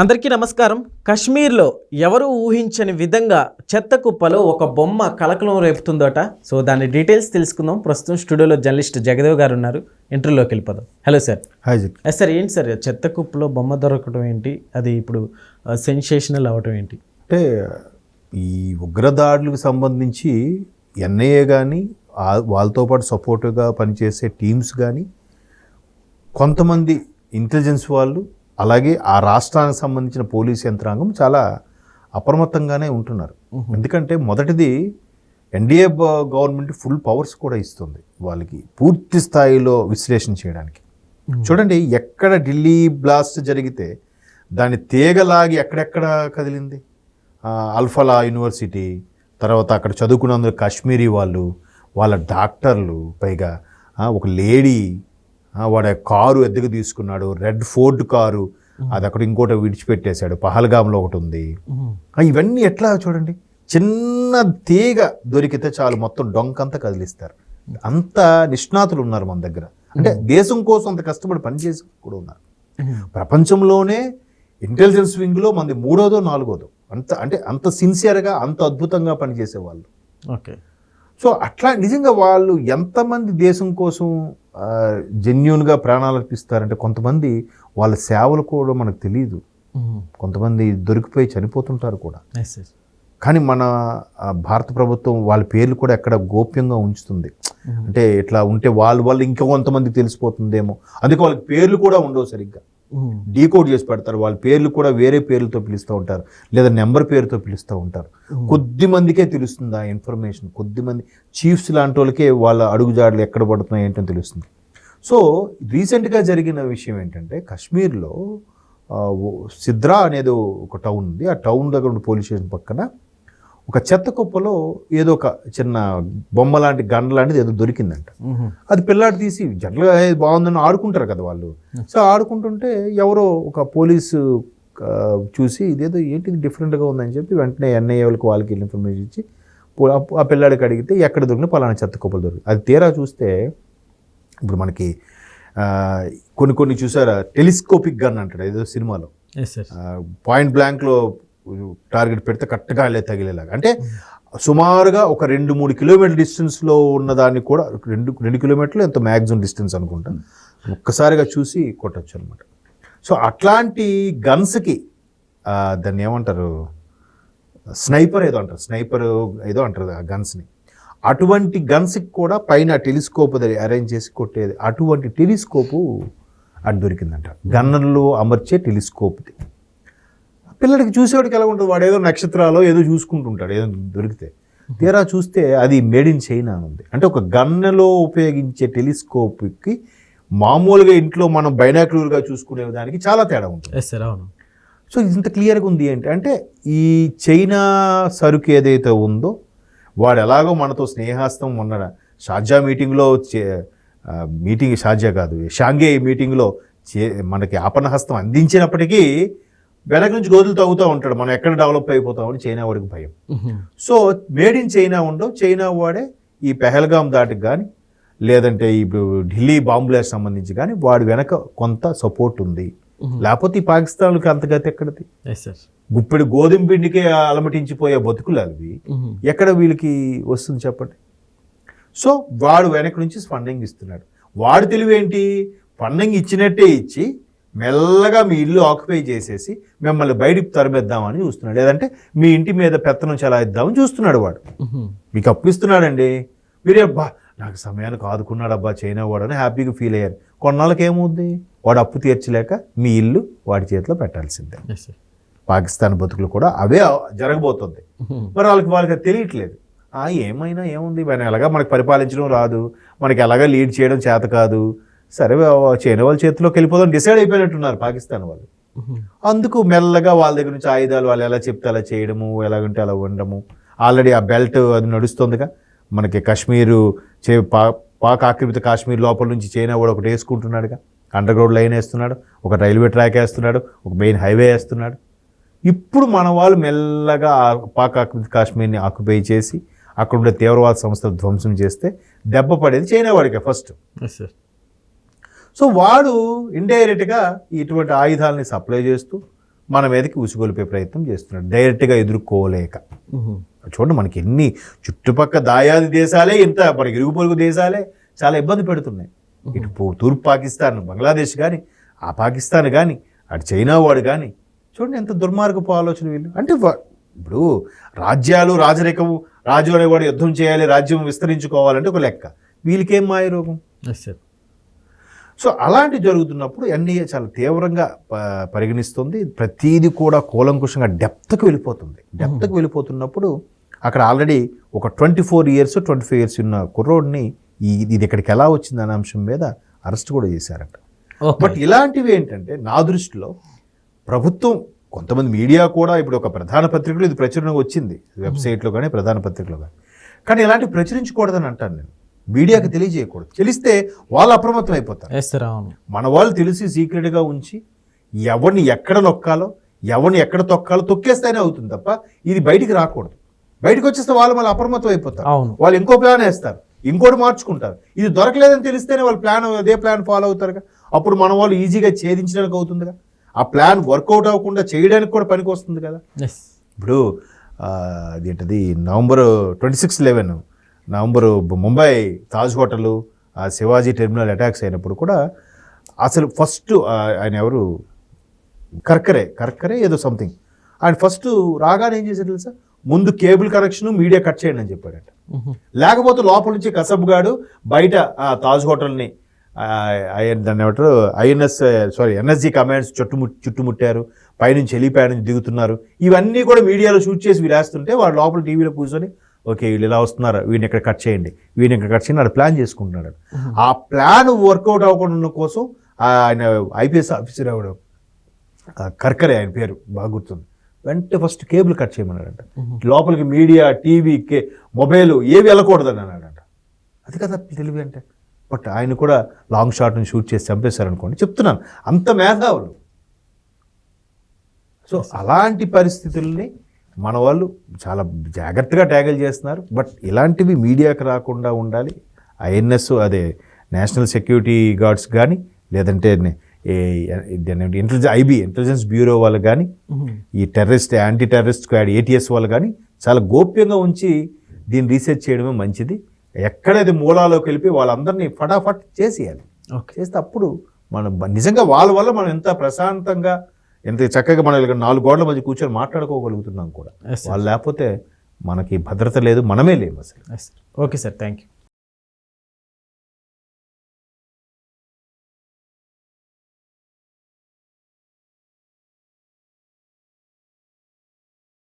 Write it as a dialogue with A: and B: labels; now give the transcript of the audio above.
A: అందరికీ నమస్కారం. కశ్మీర్లో ఎవరు ఊహించని విధంగా చెత్త కుప్పలో ఒక బొమ్మ కలకలం రేపుతుందట. సో దాని డీటెయిల్స్ తెలుసుకుందాం. ప్రస్తుతం స్టూడియోలో జర్నలిస్ట్ జగదేవ్ గారు ఉన్నారు. ఇంటర్వ్యూలోకి వెళ్ళిపోదాం. Hello sir.
B: Hi ji.
A: Sir ఏంటి సార్ చెత్త కుప్పలో బొమ్మ దొరకడం ఏంటి, అది ఇప్పుడు సెన్సేషనల్ అవటం ఏంటి?
B: అంటే ఈ ఉగ్రదాడులకు సంబంధించి ఎన్ఐఏ కానీ వాళ్ళతో పాటు సపోర్టుగా పనిచేసే టీమ్స్ కానీ కొంతమంది ఇంటెలిజెన్స్ వాళ్ళు అలాగే ఆ రాష్ట్రానికి సంబంధించిన పోలీస్ యంత్రాంగం చాలా అప్రమత్తంగానే ఉంటున్నారు. ఎందుకంటే మొదటిది ఎన్డీఏ గవర్నమెంట్ ఫుల్ పవర్స్ కూడా ఇస్తుంది వాళ్ళకి పూర్తి స్థాయిలో విశ్లేషణ చేయడానికి. చూడండి, ఎక్కడ ఢిల్లీ బ్లాస్ట్ జరిగితే దాని తీగలాగి ఎక్కడెక్కడ కదిలింది. అల్ఫలా యూనివర్సిటీ, తర్వాత అక్కడ చదువుకున్నందుకు కాశ్మీరీ వాళ్ళు, వాళ్ళ డాక్టర్లు, పైగా ఒక లేడీ వాడు కారు ఎద్దకు తీసుకున్నాడు, రెడ్ ఫోర్డ్ కారు, అది అక్కడ ఇంకోటి విడిచిపెట్టేశాడు. పహల్గామ్లో ఒకటి ఉంది. ఇవన్నీ ఎట్లా చూడండి, చిన్న తీగ దొరికితే చాలు మొత్తం డొంకంతా కదిలిస్తారు. అంత నిష్ణాతులు ఉన్నారు మన దగ్గర. అంటే దేశం కోసం అంత కష్టపడి పనిచేసి కూడా ఉన్నారు. ప్రపంచంలోనే ఇంటెలిజెన్స్ వింగ్లో మంది 3వ 4వ. అంత సిన్సియర్గా అంత అద్భుతంగా పనిచేసేవాళ్ళు.
A: ఓకే.
B: సో అట్లా నిజంగా వాళ్ళు ఎంతమంది దేశం కోసం జెన్యూన్గా ప్రాణాలు అర్పిస్తారంటే, కొంతమంది వాళ్ళ సేవలు కూడా మనకు తెలియదు. కొంతమంది దొరికిపోయి చనిపోతుంటారు కూడా. కానీ మన భారత ప్రభుత్వం వాళ్ళ పేర్లు కూడా ఎక్కడ గోప్యంగా ఉంచుతుంది. అంటే ఇట్లా ఉంటే వాళ్ళు ఇంకా కొంతమంది తెలిసిపోతుందేమో, అందుకే వాళ్ళకి పేర్లు కూడా ఉండవు సరిగ్గా. డీకోడ్ చేసి పెడతారు. వాళ్ళ పేర్లు కూడా వేరే పేర్లతో పిలుస్తూ ఉంటారు, లేదా నెంబర్ పేరుతో పిలుస్తూ ఉంటారు. కొద్ది మందికే తెలుస్తుంది ఆ ఇన్ఫర్మేషన్. కొద్దిమంది చీఫ్స్ లాంటి వాళ్ళకే వాళ్ళ అడుగుజాడలు ఎక్కడ పడుతున్నాయి ఏంటని తెలుస్తుంది. సో రీసెంట్గా జరిగిన విషయం ఏంటంటే, కాశ్మీర్లో సిద్రా అనేది ఒక టౌన్ ఉంది. ఆ టౌన్ దగ్గర ఉన్న పోలీస్ స్టేషన్ పక్కన ఒక చెత్త కుప్పలో ఏదో ఒక చిన్న బొమ్మ లాంటి గండ లాంటిది ఏదో దొరికిందంట. అది పిల్లాడు తీసి జనరల్గా బాగుందని ఆడుకుంటారు కదా వాళ్ళు. సో ఆడుకుంటుంటే ఎవరో ఒక పోలీసు చూసి ఇదేదో ఏంటిది డిఫరెంట్గా ఉందని చెప్పి వెంటనే ఎన్ఐఏ వాళ్ళకి ఇన్ఫర్మేషన్ ఇచ్చి ఆ పిల్లాడికి అడిగితే ఎక్కడ దొరికినా పలానా చెత్త కుప్పలు దొరికి. అది తీరా చూస్తే ఇప్పుడు మనకి కొన్ని చూసారా, టెలిస్కోపిక్ గన్ అంటాడు ఏదో సినిమాలో, పాయింట్ బ్లాంక్లో టార్గెట్ పెడితే కరెక్ట్గా అల్లే తగిలేలాగా. అంటే సుమారుగా ఒక 2-3 కిలోమీటర్ డిస్టెన్స్లో ఉన్నదాన్ని కూడా 2 కిలోమీటర్లు ఎంతో మ్యాక్సిమం డిస్టెన్స్ అనుకుంటాను, ఒక్కసారిగా చూసి కొట్టచ్చు అనమాట. సో అట్లాంటి గన్స్కి దాన్ని ఏమంటారు, స్నైపర్ ఏదో అంటారు ఆ గన్స్ని. అటువంటి గన్స్కి కూడా పైన టెలిస్కోప్ అరేంజ్ చేసి కొట్టేది. అటువంటి టెలిస్కోపు అది దొరికిందంట, గన్నుల్లో అమర్చే టెలిస్కోప్ది. పిల్లడికి చూసేవాడికి ఎలా ఉంటుంది, వాడు ఏదో నక్షత్రాలు ఏదో చూసుకుంటుంటాడు ఏదో దొరికితే. తీరా చూస్తే అది మేడ్ ఇన్ చైనా అని ఉంది. అంటే ఒక గన్నులో ఉపయోగించే టెలిస్కోప్కి మామూలుగా ఇంట్లో మనం బైనాక్యులర్గా చూసుకునే దానికి చాలా తేడా ఉంటుంది. సో ఇంత క్లియర్గా ఉంది ఏంటి అంటే, ఈ చైనా సరుకు ఏదైతే ఉందో వాడు ఎలాగో మనతో స్నేహాస్తం ఉన్న షార్జా మీటింగ్లో షార్జా కాదు షాంఘై మీటింగ్లో మనకి ఆపన్నహస్తం అందించినప్పటికీ వెనక నుంచి గోతులు తగ్గుతూ ఉంటాడు. మనం ఎక్కడ డెవలప్ అయిపోతామని చైనా వాడికి భయం. సో మేడ్ ఇన్ చైనా ఉండవు. చైనా వాడే ఈ పెహల్గాం దాటికి కానీ, లేదంటే ఇప్పుడు ఢిల్లీ బాంబులకు సంబంధించి కానీ వాడి వెనక కొంత సపోర్ట్ ఉంది. లేకపోతే ఈ పాకిస్తాన్కి అంతగతి ఎక్కడిది? గుప్పెడు గోధుమ పిండికే అలమటించిపోయే బతుకులు అవి ఎక్కడ వీళ్ళకి వస్తుంది చెప్పండి. సో వాడు వెనక నుంచి ఫండింగ్ ఇస్తున్నాడు. వాడు తెలివేంటి, ఫండింగ్ ఇచ్చినట్టే ఇచ్చి మెల్లగా మీ ఇల్లు ఆక్యుపై చేసేసి మిమ్మల్ని బయటికి తరిమేద్దామని చూస్తున్నాడు, లేదంటే మీ ఇంటి మీద పెత్తనం చలాయిద్దామని చూస్తున్నాడు. వాడు మీకు అప్పు ఇస్తున్నాడండి, మీరే అబ్బా నాకు సమయానికి ఆదుకున్నాడు అబ్బా చైనా వాడు అని హ్యాపీగా ఫీల్ అయ్యారు. కొన్నాళ్ళకి ఏమవుద్ది, వాడు అప్పు తీర్చలేక మీ ఇల్లు వాడి చేతిలో పెట్టాల్సిందే. పాకిస్తాన్ బతుకులు కూడా అవే జరగబోతుంది. మరి వాళ్ళకి తెలియట్లేదు. ఏమైనా ఏముంది, ఎలాగా మనకి పరిపాలించడం రాదు, మనకి ఎలాగా లీడ్ చేయడం చేత కాదు, సరే చైనా వాళ్ళ చేతిలోకి వెళ్ళిపోదాం డిసైడ్ అయిపోయినట్టున్నారు పాకిస్తాన్ వాళ్ళు. అందుకు మెల్లగా వాళ్ళ దగ్గర నుంచి ఆయుధాలు వాళ్ళు ఎలా చెప్తే అలా చేయడము, ఎలాగంటే అలా ఉండడము. ఆల్రెడీ ఆ బెల్ట్ అది నడుస్తుందిగా మనకి. కాశ్మీరు పాక్ ఆక్రమిత కాశ్మీర్ లోపల నుంచి చైనా కూడా ఒకటి వేసుకుంటున్నాడుగా, అండర్ గ్రౌండ్ లైన్ వేస్తున్నాడు, ఒక రైల్వే ట్రాక్ వేస్తున్నాడు, ఒక మెయిన్ హైవే వేస్తున్నాడు. ఇప్పుడు మన వాళ్ళు మెల్లగా పాక్ ఆక్రమిత కాశ్మీర్ని ఆక్యుపై చేసి అక్కడ ఉండే తీవ్రవాద సంస్థలు ధ్వంసం చేస్తే దెబ్బ పడేది చైనా వాడికే ఫస్ట్. సో వాడు ఇండైరెక్ట్గా ఇటువంటి ఆయుధాలని సప్లై చేస్తూ మన మీదకి ఉసుగొలిపే ప్రయత్నం చేస్తున్నాడు డైరెక్ట్గా ఎదుర్కోలేక. చూడండి మనకి ఎన్ని చుట్టుపక్కల దాయాది దేశాలే ఇంత మనకి ఇరుగు పొరుగు దేశాలే చాలా ఇబ్బంది పెడుతున్నాయి. ఇటు తూర్పు పాకిస్తాన్ బంగ్లాదేశ్ కానీ, ఆ పాకిస్తాన్ కానీ, అటు చైనా వాడు కానీ, చూడండి ఎంత దుర్మార్గపు ఆలోచన వీళ్ళు. అంటే ఇప్పుడు రాజ్యాలు రాజరికము, రాజు అనేవాడు యుద్ధం చేయాలి, రాజ్యం విస్తరించుకోవాలంటే ఒక లెక్క, వీళ్ళకేం మాయ రోగం. సో అలాంటి జరుగుతున్నప్పుడు ఎన్డీఏ చాలా తీవ్రంగా పరిగణిస్తుంది. ప్రతీది కూడా కూలంకుషంగా డెప్త్కి వెళ్ళిపోతున్నప్పుడు అక్కడ ఆల్రెడీ ఒక 24 years 25 years ఉన్న కుర్రోడ్ని ఇది ఇక్కడికి ఎలా వచ్చింది అనే అంశం మీద అరెస్ట్ కూడా చేశారట. బట్ ఇలాంటివి ఏంటంటే నా దృష్టిలో ప్రభుత్వం, కొంతమంది మీడియా కూడా, ఇప్పుడు ఒక ప్రధాన పత్రికలో ఇది ప్రచురణకు వచ్చింది, వెబ్సైట్లో కానీ ప్రధాన పత్రికలో కానీ ఇలాంటివి ప్రచురించకూడదని అంటాను నేను. మీడియాకి తెలియజేయకూడదు. తెలిస్తే వాళ్ళు అప్రమత్తం అయిపోతారు. మన వాళ్ళు తెలిసి సీక్రెట్గా ఉంచి ఎవరిని ఎక్కడ నొక్కాలో, ఎవరిని ఎక్కడ తొక్కాలో తొక్కేస్తేనే అవుతుంది తప్ప ఇది బయటికి రాకూడదు. బయటకు వచ్చేస్తే వాళ్ళు మళ్ళీ అప్రమత్తం అయిపోతారు. వాళ్ళు ఇంకో ప్లాన్ వేస్తారు, ఇంకోటి మార్చుకుంటారు. ఇది దొరకలేదని తెలిస్తేనే వాళ్ళు అదే ప్లాన్ ఫాలో అవుతారుగా. అప్పుడు మన వాళ్ళు ఈజీగా ఛేదించడానికి అవుతుందిగా. ఆ ప్లాన్ వర్కౌట్ అవ్వకుండా చేయడానికి కూడా పనికి వస్తుంది కదా. ఇప్పుడు అదేంటది నవంబర్ 26/11 ముంబై తాజ్ హోటల్, ఆ శివాజీ టెర్మినల్ అటాక్స్ అయినప్పుడు కూడా అసలు ఫస్ట్ ఆయన ఎవరు కర్కరే ఏదో సంథింగ్, ఆయన ఫస్ట్ రాగానే ఏం చేశాడు తెలుసా, ముందు కేబుల్ కనెక్షన్ మీడియా కట్ చేయండి అని చెప్పాడట. లేకపోతే లోపల నుంచి కసబ్గాడు బయట తాజ్ హోటల్ని దాన్ని ఏమంటారు ఎన్ఎస్జీ కమాండ్స్ చుట్టుముట్టారు, పైనుంచి హెలిప్యాడ్ నుంచి దిగుతున్నారు. ఇవన్నీ కూడా మీడియాలో షూట్ చేసి వీరేస్తుంటే వాడు లోపల టీవీలో కూర్చొని ఓకే వీళ్ళు ఇలా వస్తున్నారు, వీడిని ఇక్కడ కట్ చేయండి, వీడిని ఇక్కడ కట్ చేయండి అది ప్లాన్ చేసుకుంటున్నాడు. ఆ ప్లాన్ వర్కౌట్ అవ్వకుండా కోసం ఆయన ఐపీఎస్ ఆఫీసర్ అవ్వడం కర్కరే ఆయన పేరు బాగా గుర్తుంది, వెంటనే ఫస్ట్ కేబుల్ కట్ చేయమన్నాడంట. లోపలికి మీడియా, టీవీ, మొబైల్ ఏవి వెళ్ళకూడదని అన్నాడంట. అది కదా తెలివి అంటే. బట్ ఆయన కూడా లాంగ్ షాట్ని షూట్ చేసి చంపేశారనుకోండి. చెప్తున్నాను అంత మేధావులు. సో అలాంటి పరిస్థితుల్ని మన వాళ్ళు చాలా జాగ్రత్తగా ట్యాకిల్ చేస్తున్నారు. బట్ ఇలాంటివి మీడియాకి రాకుండా ఉండాలి. ఐఎన్ఎస్ అదే నేషనల్ సెక్యూరిటీ గార్డ్స్ కానీ, లేదంటే ఇంటెలిజెన్స్ బ్యూరో వాళ్ళు కానీ, ఈ యాంటీ టెర్రరిస్ట్ స్క్వాడ్ ATS వాళ్ళు కానీ చాలా గోప్యంగా ఉంచి దీన్ని రీసెర్చ్ చేయడమే మంచిది. ఎక్కడైతే మూలాలోకి వెళ్ళి వాళ్ళందరినీ ఫటాఫట్ చేసేయాలి. చేస్తే అప్పుడు మనం నిజంగా వాళ్ళ వల్ల మనం ఎంత ప్రశాంతంగా, ఎంత చక్కగా మనం 4 గోడల మధ్య కూర్చొని మాట్లాడుకోగలుగుతున్నాం కూడా. వాళ్ళు లేకపోతే మనకి భద్రత లేదు, మనమే లేము అసలు.
A: Okay sir, thank you.